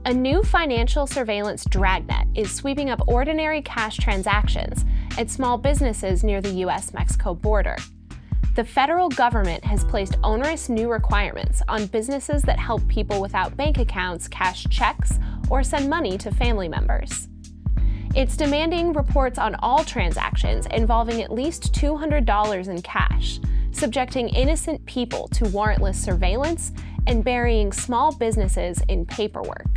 A new financial surveillance dragnet is sweeping up ordinary cash transactions at small businesses near the U.S.-Mexico border. The federal government has placed onerous new requirements on businesses that help people without bank accounts cash checks or send money to family members. It's demanding reports on all transactions involving at least $200 in cash, subjecting innocent people to warrantless surveillance and burying small businesses in paperwork.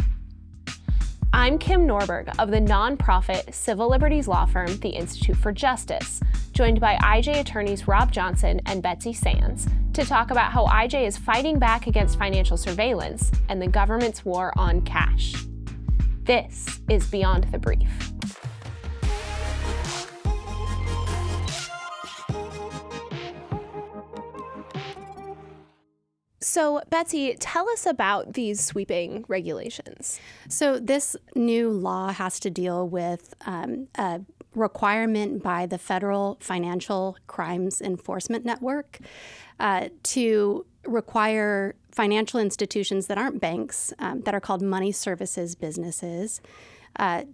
I'm Kim Norberg of the nonprofit civil liberties law firm, the Institute for Justice, joined by IJ attorneys Rob Johnson and Betsy Sanz to talk about how IJ is fighting back against financial surveillance and the government's war on cash. This is Beyond the Brief. So, Betsy, tell us about these sweeping regulations. So this new law has to deal with a requirement by the Federal Financial Crimes Enforcement Network to require financial institutions that aren't banks, that are called money services businesses,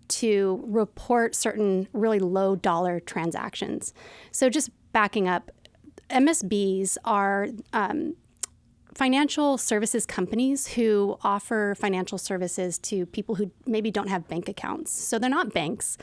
to report certain really low dollar transactions. So just backing up, MSBs are financial services companies who offer financial services to people who maybe don't have bank accounts. So they're not banks,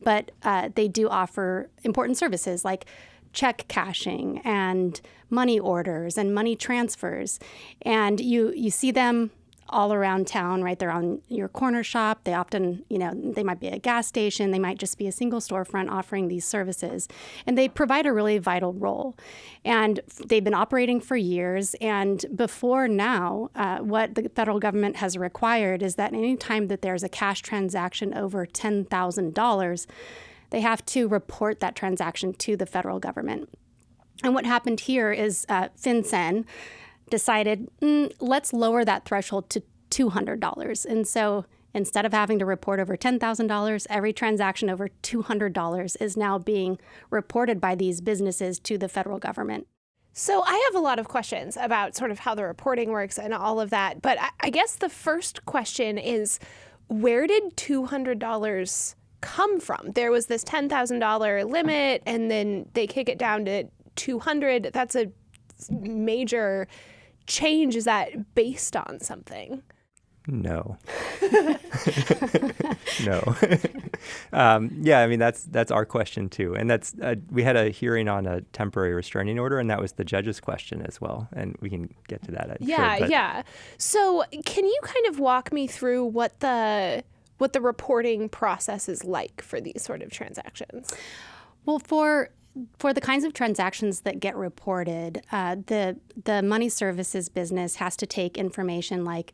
but they do offer important services like check cashing and money orders and money transfers. And you see them all around town, right? They're on your corner shop. They often, they might be a gas station. They might just be a single storefront offering these services. And they provide a really vital role. And they've been operating for years. And before now, what the federal government has required is that any time that there's a cash transaction over $10,000, they have to report that transaction to the federal government. And what happened here is FinCEN decided, let's lower that threshold to $200. And so instead of having to report over $10,000, every transaction over $200 is now being reported by these businesses to the federal government. So I have a lot of questions about sort of how the reporting works and all of that. But I guess the first question is, where did $200 come from? There was this $10,000 limit, and then they kick it down to $200. That's a major change. Is that based on something? No. No. Yeah, I mean, that's our question too. And that's we had a hearing on a temporary restraining order, and that was the judge's question as well. And we can get to that. Yeah. So can you kind of walk me through what the reporting process is like for these sort of transactions? Well, for the kinds of transactions that get reported, the money services business has to take information like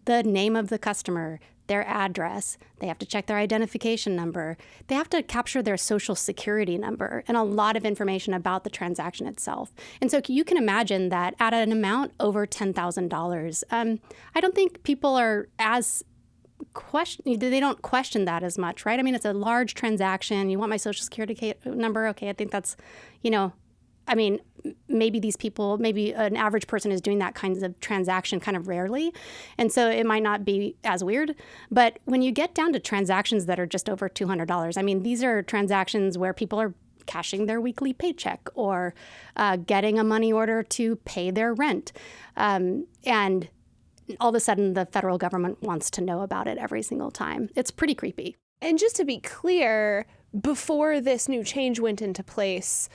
the name of the customer, their address. They have to check their identification number. They have to capture their social security number and a lot of information about the transaction itself. And so you can imagine that at an amount over $10,000, I don't think people are they don't question that as much, right? I mean, it's a large transaction. You want my social security number? Okay, I think that's, maybe these people, maybe an average person is doing that kind of transaction kind of rarely. And so it might not be as weird. But when you get down to transactions that are just over $200, these are transactions where people are cashing their weekly paycheck or getting a money order to pay their rent. And all of a sudden, the federal government wants to know about it every single time. It's pretty creepy. And just to be clear, before this new change went into place,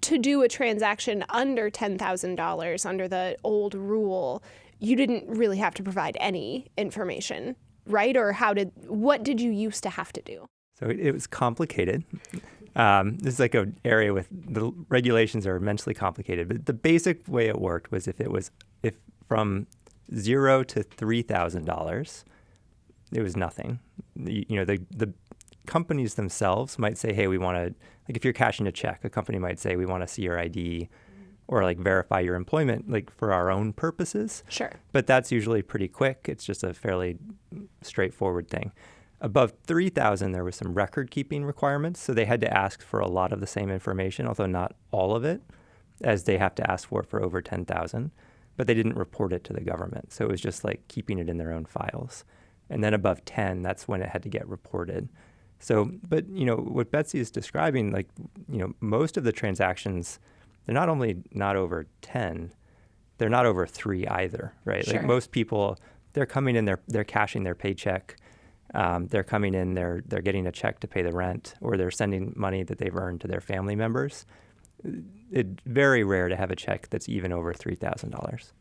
to do a transaction under $10,000 under the old rule, you didn't really have to provide any information, right? Or what did you used to have to do? So it was complicated. This is like an area with the regulations are immensely complicated. But the basic way it worked was if from $0 to $3,000, it was nothing. The companies themselves might say, hey, we want to, like if you're cashing a check, a company might say, we want to see your ID or like verify your employment, like for our own purposes. Sure. But that's usually pretty quick. It's just a fairly straightforward thing. Above 3,000, there was some record keeping requirements. So they had to ask for a lot of the same information, although not all of it, as they have to ask for over 10,000. But they didn't report it to the government. So it was just like keeping it in their own files. And then above 10, that's when it had to get reported. So, but, what Betsy is describing, like, most of the transactions, they're not only not over 10, they're not over 3 either, right? Sure. Like most people, they're coming in, they're cashing their paycheck. They're coming in, they're getting a check to pay the rent, or they're sending money that they've earned to their family members. It's very rare to have a check that's even over $3,000.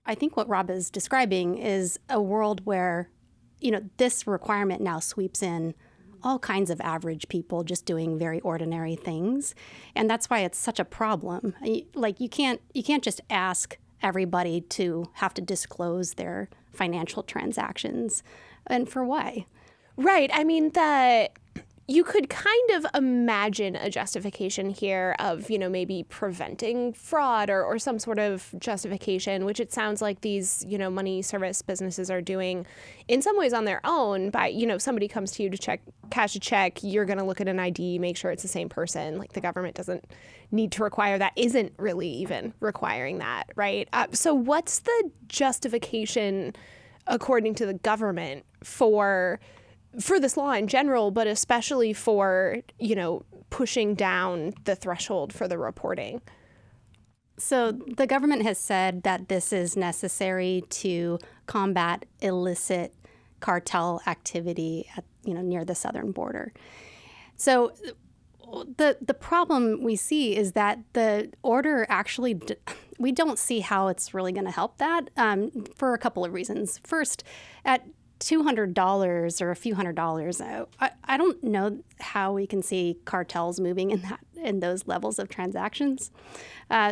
I think what Rob is describing is a world where, this requirement now sweeps in all kinds of average people just doing very ordinary things. And that's why it's such a problem. Like you can't just ask everybody to have to disclose their financial transactions. And for why? Right. I mean, you could kind of imagine a justification here of, maybe preventing fraud or some sort of justification, which it sounds like these, money service businesses are doing in some ways on their own by, somebody comes to you to cash a check, you're going to look at an ID, make sure it's the same person. Like the government doesn't need to require that, isn't really even requiring that, right? So what's the justification, according to the government, for this law in general, but especially for, pushing down the threshold for the reporting? So the government has said that this is necessary to combat illicit cartel activity at, near the southern border. So the problem we see is that the order actually, we don't see how it's really going to help that for a couple of reasons. First, at $200 or a few $100s, I don't know how we can see cartels moving in those levels of transactions.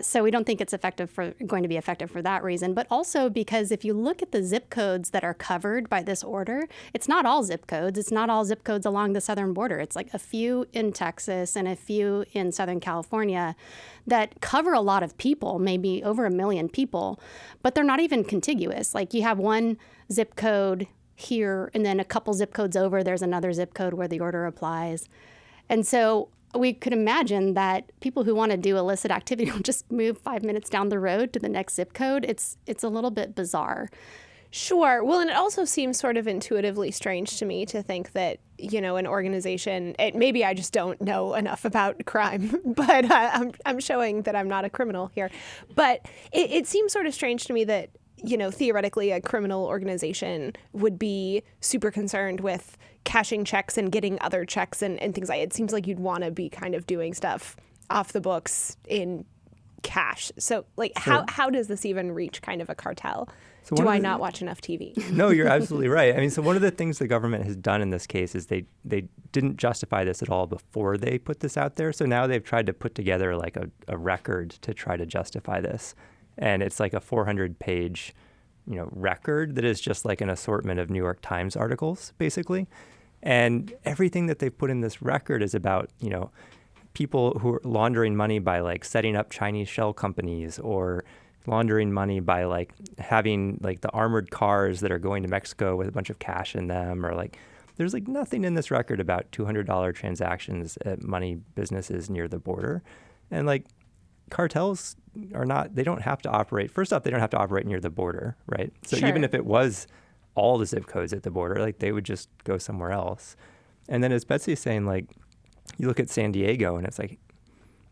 So we don't think it's going to be effective for that reason. But also because if you look at the zip codes that are covered by this order, it's not all zip codes. It's not all zip codes along the southern border. It's like a few in Texas and a few in Southern California that cover a lot of people, maybe over 1 million people, but they're not even contiguous. Like you have one zip code here, and then a couple zip codes over, there's another zip code where the order applies. And so we could imagine that people who want to do illicit activity will just move 5 minutes down the road to the next zip code. It's a little bit bizarre. Sure. Well, and it also seems sort of intuitively strange to me to think that, an organization, maybe I just don't know enough about crime, but I'm showing that I'm not a criminal here. But it seems sort of strange to me that, theoretically a criminal organization would be super concerned with cashing checks and getting other checks and things like that. It seems like you'd want to be kind of doing stuff off the books in cash. So how does this even reach kind of a cartel? So do I not watch enough TV? No, you're absolutely right. I mean, so one of the things the government has done in this case is they didn't justify this at all before they put this out there. So now they've tried to put together like a record to try to justify this. And it's like a 400-page, record that is just like an assortment of New York Times articles, basically. And everything that they put in this record is about, people who are laundering money by like setting up Chinese shell companies, or laundering money by like having like the armored cars that are going to Mexico with a bunch of cash in them, or like there's like nothing in this record about $200 transactions at money businesses near the border. And like cartels they don't have to operate. First off, they don't have to operate near the border, right? So Sure. Even if it was all the zip codes at the border, like they would just go somewhere else. And then as Betsy's saying, like you look at San Diego and it's like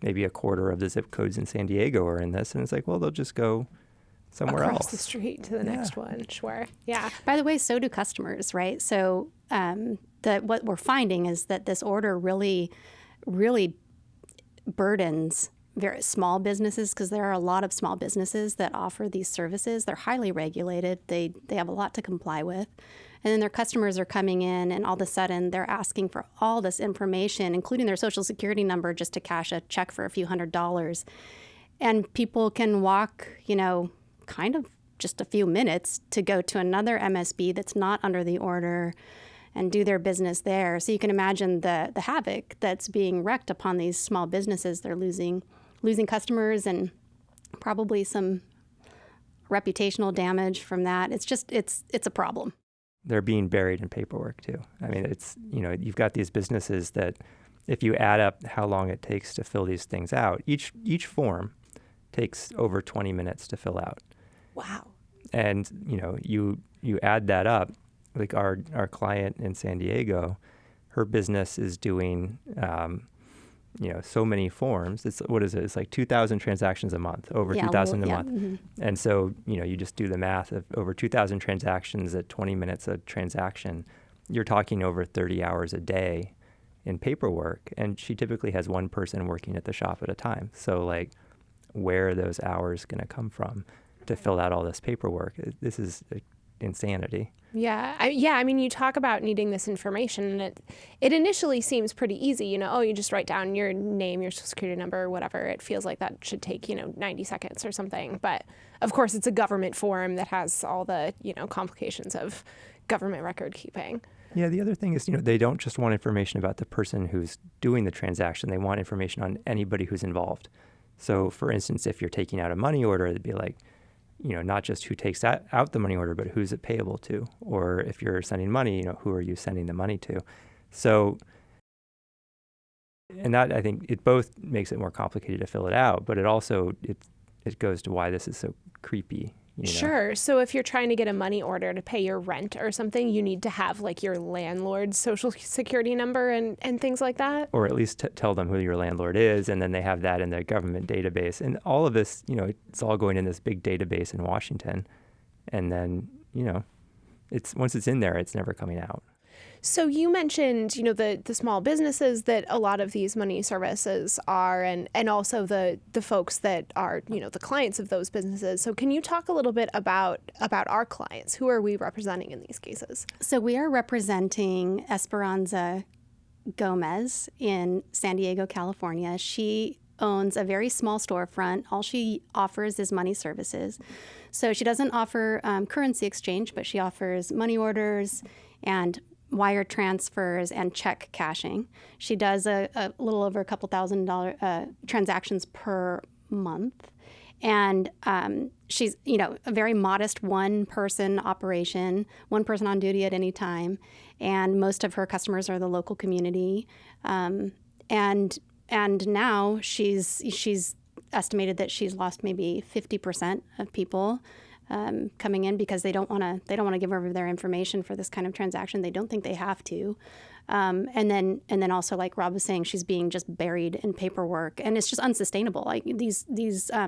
maybe a quarter of the zip codes in San Diego are in this. And it's like, well, they'll just go somewhere else. Across the street to the next one. Sure. Yeah. By the way, so do customers, right? So what we're finding is that this order really, really burdens very small businesses, because there are a lot of small businesses that offer these services. They're highly regulated. They have a lot to comply with. And then their customers are coming in, and all of a sudden they're asking for all this information, including their social security number, just to cash a check for a few $100s. And people can walk, kind of just a few minutes to go to another MSB that's not under the order and do their business there. So you can imagine the havoc that's being wreaked upon these small businesses. They're losing customers and probably some reputational damage from that. It's a problem. They're being buried in paperwork too. I mean, it's, you've got these businesses that if you add up how long it takes to fill these things out, each form takes over 20 minutes to fill out. Wow. And, you add that up, like our client in San Diego, her business is doing, so many forms. It's like 2,000 transactions a month, over 2,000 a month. Mm-hmm. And so, you just do the math of over 2,000 transactions at 20 minutes a transaction. You're talking over 30 hours a day in paperwork. And she typically has one person working at the shop at a time. So like, where are those hours going to come from to fill out all this paperwork? This is insanity. Yeah. I mean, you talk about needing this information, and it initially seems pretty easy. You just write down your name, your social security number, or whatever. It feels like that should take, 90 seconds or something. But of course, it's a government form that has all the, complications of government record keeping. Yeah, the other thing is, they don't just want information about the person who's doing the transaction. They want information on anybody who's involved. So, for instance, if you're taking out a money order, it'd be like, not just who takes out the money order, but who's it payable to? Or if you're sending money, who are you sending the money to? So, and that, I think, it both makes it more complicated to fill it out, but it also, it goes to why this is so creepy. Sure. So if you're trying to get a money order to pay your rent or something, you need to have like your landlord's social security number and things like that. Or at least tell them who your landlord is, and then they have that in their government database. And all of this, it's all going in this big database in Washington. And then, once it's in there, it's never coming out. So you mentioned, the small businesses that a lot of these money services are, and also the folks that are, the clients of those businesses. So can you talk a little bit about our clients? Who are we representing in these cases? So we are representing Esperanza Gomez in San Diego, California. She owns a very small storefront. All she offers is money services. So she doesn't offer currency exchange, but she offers money orders and wire transfers and check cashing. She does a little over a couple $1,000 transactions per month. And she's, a very modest one-person operation, one person on duty at any time. And most of her customers are the local community. And now she's estimated that she's lost maybe 50% of people coming in because they don't want to give over their information for this kind of transaction. They don't think they have to. And then also, like Rob was saying, she's being just buried in paperwork, and it's just unsustainable. Like these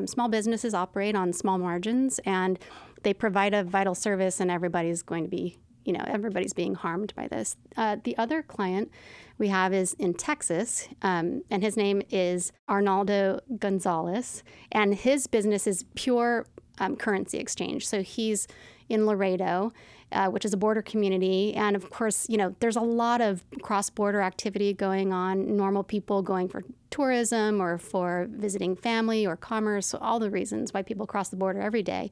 small businesses operate on small margins, and they provide a vital service, and everybody's going to be, everybody's being harmed by this. The other client we have is in Texas, and his name is Arnaldo Gonzalez, and his business is pure currency exchange. So he's in Laredo, which is a border community. And of course, there's a lot of cross-border activity going on, normal people going for tourism or for visiting family or commerce, so all the reasons why people cross the border every day.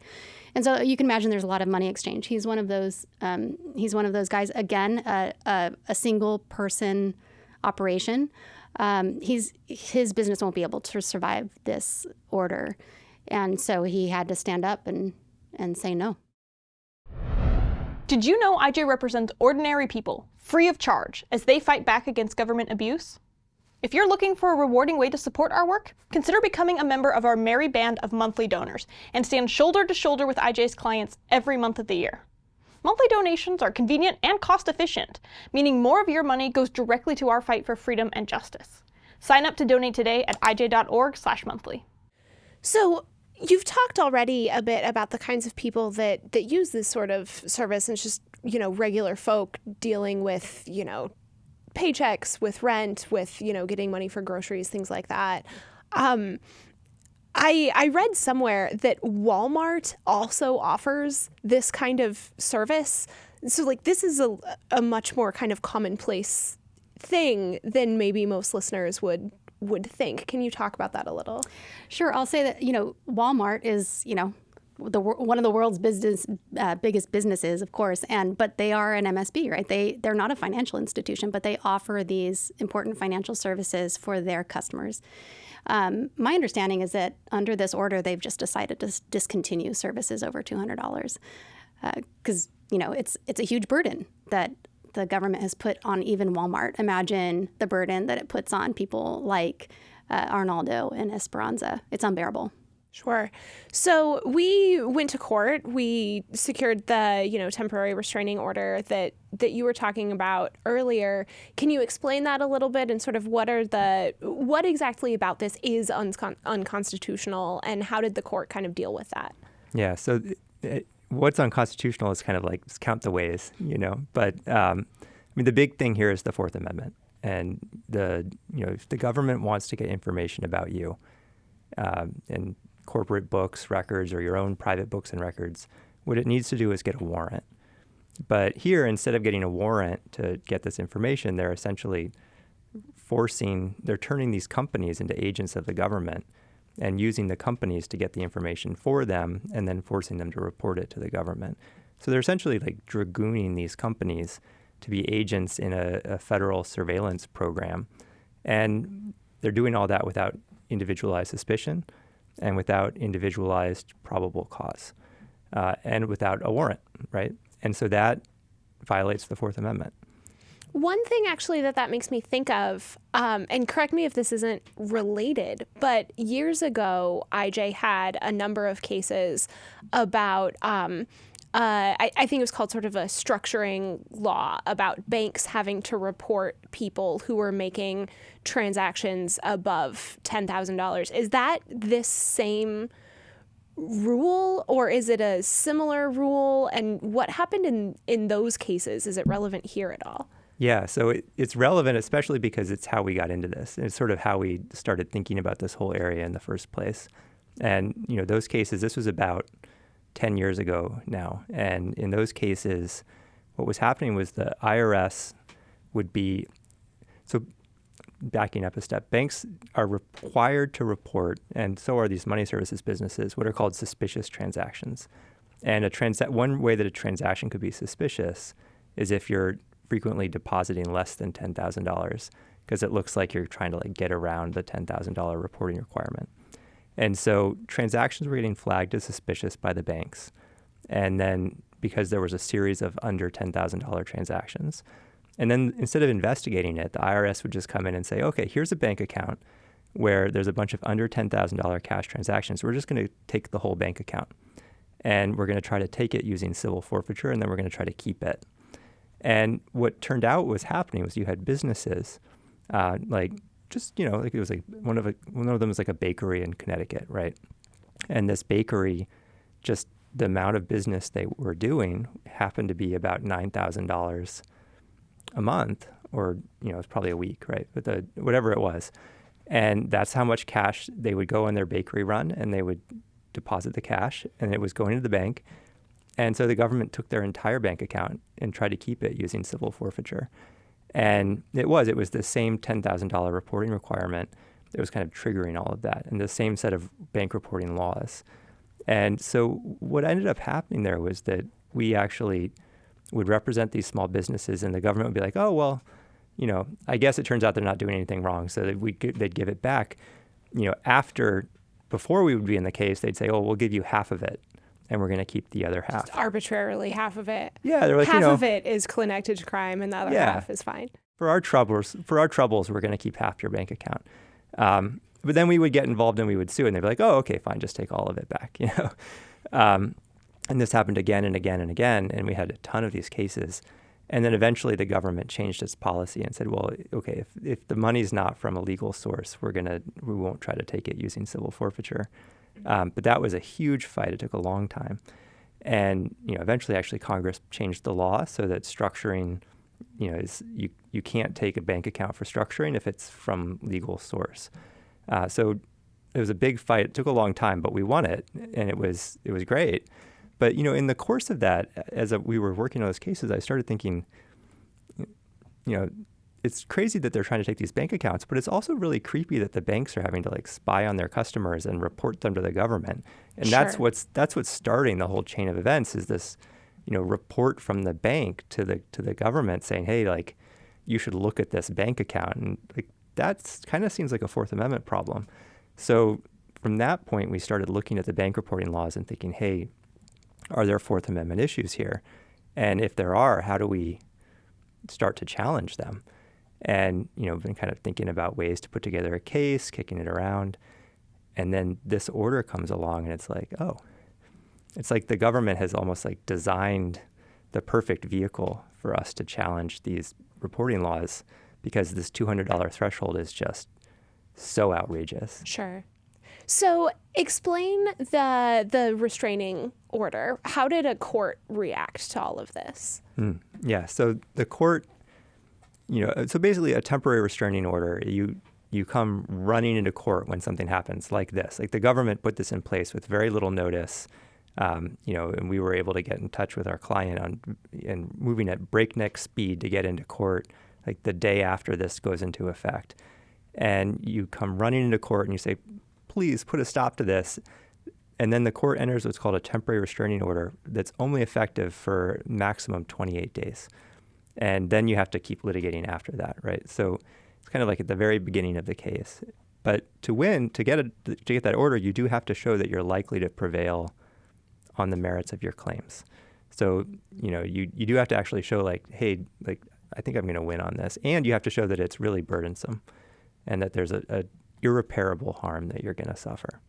And so you can imagine there's a lot of money exchange. He's one of those guys, again, a single person operation. His business won't be able to survive this order. And so he had to stand up and say no. Did you know IJ represents ordinary people, free of charge, as they fight back against government abuse? If you're looking for a rewarding way to support our work, consider becoming a member of our merry band of monthly donors and stand shoulder to shoulder with IJ's clients every month of the year. Monthly donations are convenient and cost efficient, meaning more of your money goes directly to our fight for freedom and justice. Sign up to donate today at ij.org/monthly. So you've talked already a bit about the kinds of people that use this sort of service, and it's just, regular folk dealing with, paychecks, with rent, with, getting money for groceries, things like that. I read somewhere that Walmart also offers this kind of service. So this is a much more kind of commonplace thing than maybe most listeners would think. Can you talk about that a little? Sure. I'll say that, Walmart is, one of the world's biggest businesses, of course, but they are an MSB, right? They're not a financial institution, but they offer these important financial services for their customers. My understanding is that under this order, they've just decided to discontinue services over $200 because, it's a huge burden that the government has put on even Walmart. Imagine the burden that it puts on people like Arnaldo and Esperanza. It's unbearable. Sure. So we went to court. We secured the, temporary restraining order that you were talking about earlier. Can you explain that a little bit and sort of what exactly about this is unconstitutional, and how did the court kind of deal with that? Yeah. So what's unconstitutional is kind of like just count the ways, But the big thing here is the Fourth Amendment, and if the government wants to get information about you, and corporate books, records, or your own private books and records, what it needs to do is get a warrant. But here, instead of getting a warrant to get this information, they're essentially they're turning these companies into agents of the government and using the companies to get the information for them and then forcing them to report it to the government. So they're essentially like dragooning these companies to be agents in a federal surveillance program. And they're doing all that without individualized suspicion and without individualized probable cause, and without a warrant, right? And so that violates the Fourth Amendment. One thing actually that makes me think of, and correct me if this isn't related, but years ago, IJ had a number of cases about, I think it was called sort of a structuring law about banks having to report people who were making transactions above $10,000. Is that this same rule, or is it a similar rule? And what happened in those cases? Is it relevant here at all? Yeah, so it's relevant, especially because it's how we got into this. And it's sort of how we started thinking about this whole area in the first place. And, those cases, this was about 10 years ago now. And in those cases, what was happening was the IRS would be, so backing up a step, banks are required to report, and so are these money services businesses, what are called suspicious transactions. And one way that a transaction could be suspicious is if you're frequently depositing less than $10,000, because it looks like you're trying to get around the $10,000 reporting requirement. And so transactions were getting flagged as suspicious by the banks. And then because there was a series of under $10,000 transactions, and then instead of investigating it, the IRS would just come in and say, okay, here's a bank account where there's a bunch of under $10,000 cash transactions. We're just going to take the whole bank account, and we're going to try to take it using civil forfeiture, and then we're going to try to keep it. And what turned out was happening was you had businesses, it was like one of them was like a bakery in Connecticut, right? And this bakery, just the amount of business they were doing happened to be about $9,000 a month, or it's probably a week, right? But whatever it was, and that's how much cash they would go on their bakery run, and they would deposit the cash, and it was going to the bank. And so the government took their entire bank account and tried to keep it using civil forfeiture. And it was the same $10,000 reporting requirement that was kind of triggering all of that, and the same set of bank reporting laws. And so what ended up happening there was that we actually would represent these small businesses, and the government would be like, oh, well, I guess it turns out they're not doing anything wrong, so they'd give it back. Before we would be in the case, they'd say, oh, we'll give you half of it, and we're going to keep the other half. Just arbitrarally half of it. Yeah, they're like, half of it is connected to crime, and the other half is fine. For our troubles, we're going to keep half your bank account. But then we would get involved and we would sue, and they'd be like, oh, okay, fine, just take all of it back, And this happened again and again and again, and we had a ton of these cases. And then eventually the government changed its policy and said, well, okay, if the money's not from a legal source, we won't try to take it using civil forfeiture. But that was a huge fight. It took a long time. And eventually actually Congress changed the law so that structuring, you can't take a bank account for structuring if it's from legal source. So it was a big fight. It took a long time, but we won it, and it was great. But in the course of that, we were working on those cases, I started thinking, it's crazy that they're trying to take these bank accounts, but it's also really creepy that the banks are having to spy on their customers and report them to the government. And Sure. that's what's starting the whole chain of events, is this, report from the bank to the government saying, hey, you should look at this bank account. And that kind of seems like a Fourth Amendment problem. So from that point, we started looking at the bank reporting laws and thinking, hey, are there Fourth Amendment issues here? And if there are, how do we start to challenge them? And, been kind of thinking about ways to put together a case, kicking it around. And then this order comes along and it's like, oh, it's like the government has almost like designed the perfect vehicle for us to challenge these reporting laws because this $200 threshold is just so outrageous. Sure. So explain the restraining order. How did a court react to all of this? Yeah, so the court, so basically a temporary restraining order, you come running into court when something happens like this. Like the government put this in place with very little notice, and we were able to get in touch with our client and moving at breakneck speed to get into court like the day after this goes into effect. And you come running into court and you say, please put a stop to this. And then the court enters what's called a temporary restraining order that's only effective for maximum 28 days. And then you have to keep litigating after that, right? So it's kind of like at the very beginning of the case. But to win, to get that order, you do have to show that you're likely to prevail on the merits of your claims. So, you do have to actually show like, hey, like I think I'm going to win on this. And you have to show that it's really burdensome and that there's a irreparable harm that you're going to suffer.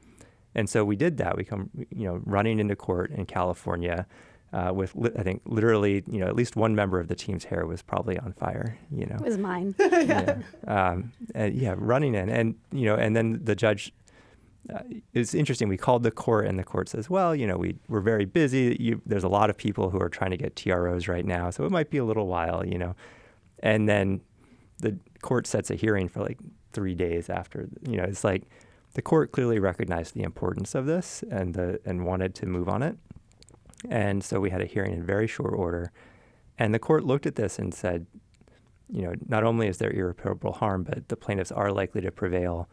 And so we did that. We come, running into court in California with, I think, literally, at least one member of the team's hair was probably on fire. It was mine. Running in, and then the judge. It's interesting. We called the court, and the court says, "Well, we're very busy. There's a lot of people who are trying to get TROs right now, so it might be a little while, And then the court sets a hearing for like 3 days after. It's like the court clearly recognized the importance of this and wanted to move on it. And so we had a hearing in very short order. And the court looked at this and said, not only is there irreparable harm, but the plaintiffs are likely to prevail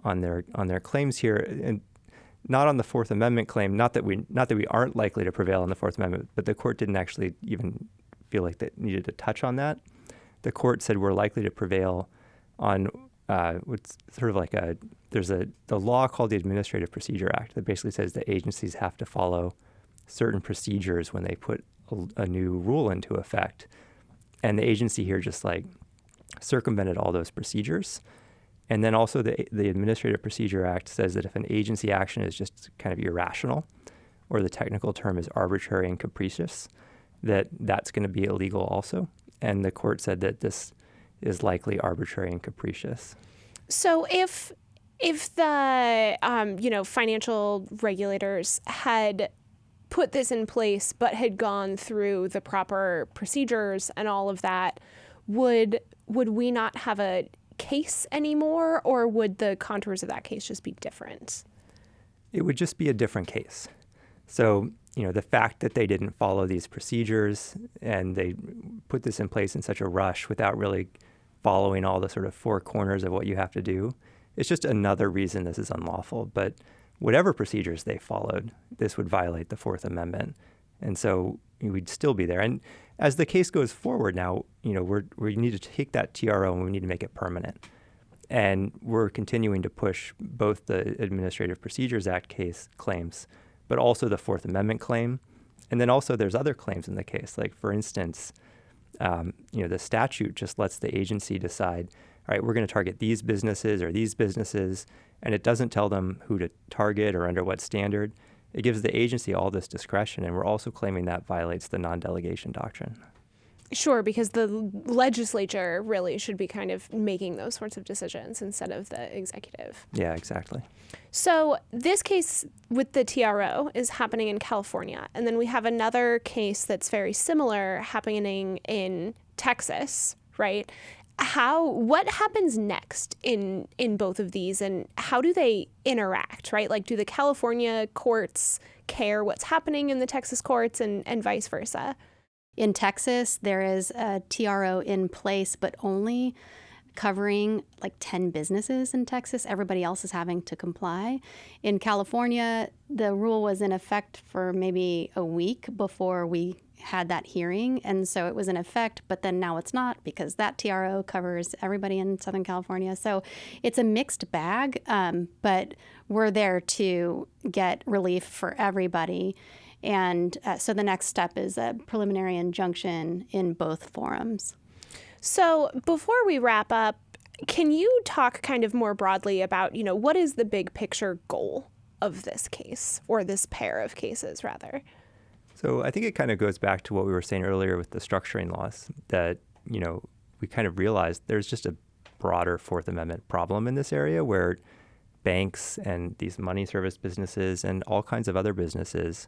on their claims here, and not on the Fourth Amendment claim. Not that we aren't likely to prevail on the Fourth Amendment, but the court didn't actually even feel like they needed to touch on that. The court said we're likely to prevail on what's sort of like there's the law called the Administrative Procedure Act that basically says that agencies have to follow certain procedures when they put a new rule into effect. And the agency here just like circumvented all those procedures. And then also the Administrative Procedure Act says that if an agency action is just kind of irrational, or the technical term is arbitrary and capricious, that's going to be illegal also. And the court said that this is likely arbitrary and capricious. So if the financial regulators had put this in place but had gone through the proper procedures and all of that, would we not have a case anymore, or would the contours of that case just be different? It would just be a different case. So, the fact that they didn't follow these procedures and they put this in place in such a rush without really following all the sort of four corners of what you have to do, it's just another reason this is unlawful. But whatever procedures they followed, this would violate the Fourth Amendment. And so we'd still be there. And as the case goes forward now, we need to take that TRO and we need to make it permanent. And we're continuing to push both the Administrative Procedures Act case claims, but also the Fourth Amendment claim. And then also there's other claims in the case. Like, for instance, the statute just lets the agency decide, all right, we're going to target these businesses or these businesses, and it doesn't tell them who to target or under what standard. It gives the agency all this discretion, and we're also claiming that violates the non-delegation doctrine. Sure, because the legislature really should be kind of making those sorts of decisions instead of the executive. Yeah, exactly. So this case with the TRO is happening in California, and then we have another case that's very similar happening in Texas, right? What happens next in both of these, and how do they interact, right? Like, do the California courts care what's happening in the Texas courts and vice versa? In Texas, there is a TRO in place, but only covering like 10 businesses in Texas. Everybody else is having to comply. In California, the rule was in effect for maybe a week before we had that hearing, and so it was in effect, but then now it's not because that TRO covers everybody in Southern California. So it's a mixed bag, but we're there to get relief for everybody. And so the next step is a preliminary injunction in both forums. So before we wrap up, Can you talk kind of more broadly about, what is the big picture goal of this case, or this pair of cases, rather? So I think it kind of goes back to what we were saying earlier with the structuring laws, that, we kind of realized there's just a broader Fourth Amendment problem in this area where banks and these money service businesses and all kinds of other businesses,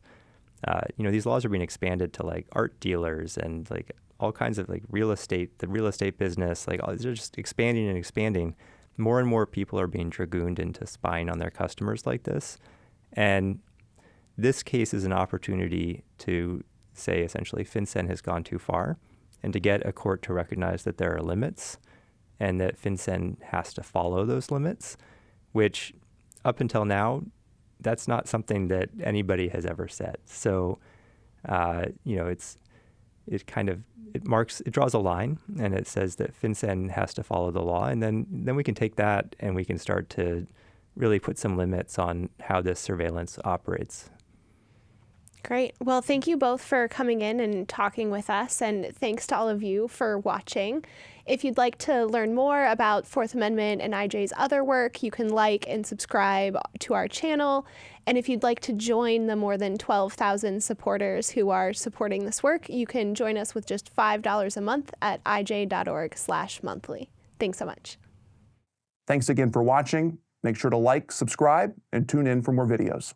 these laws are being expanded to like art dealers and like all kinds of like the real estate business, like they're just expanding and expanding. More and more people are being dragooned into spying on their customers like this. And this case is an opportunity to say essentially FinCEN has gone too far and to get a court to recognize that there are limits and that FinCEN has to follow those limits, which up until now, that's not something that anybody has ever said. So, it draws a line and it says that FinCEN has to follow the law. And then we can take that and we can start to really put some limits on how this surveillance operates. Great. Well, thank you both for coming in and talking with us, and thanks to all of you for watching. If you'd like to learn more about Fourth Amendment and IJ's other work, you can like and subscribe to our channel. And if you'd like to join the more than 12,000 supporters who are supporting this work, you can join us with just $5 a month at ij.org/monthly. Thanks so much. Thanks again for watching. Make sure to like, subscribe, and tune in for more videos.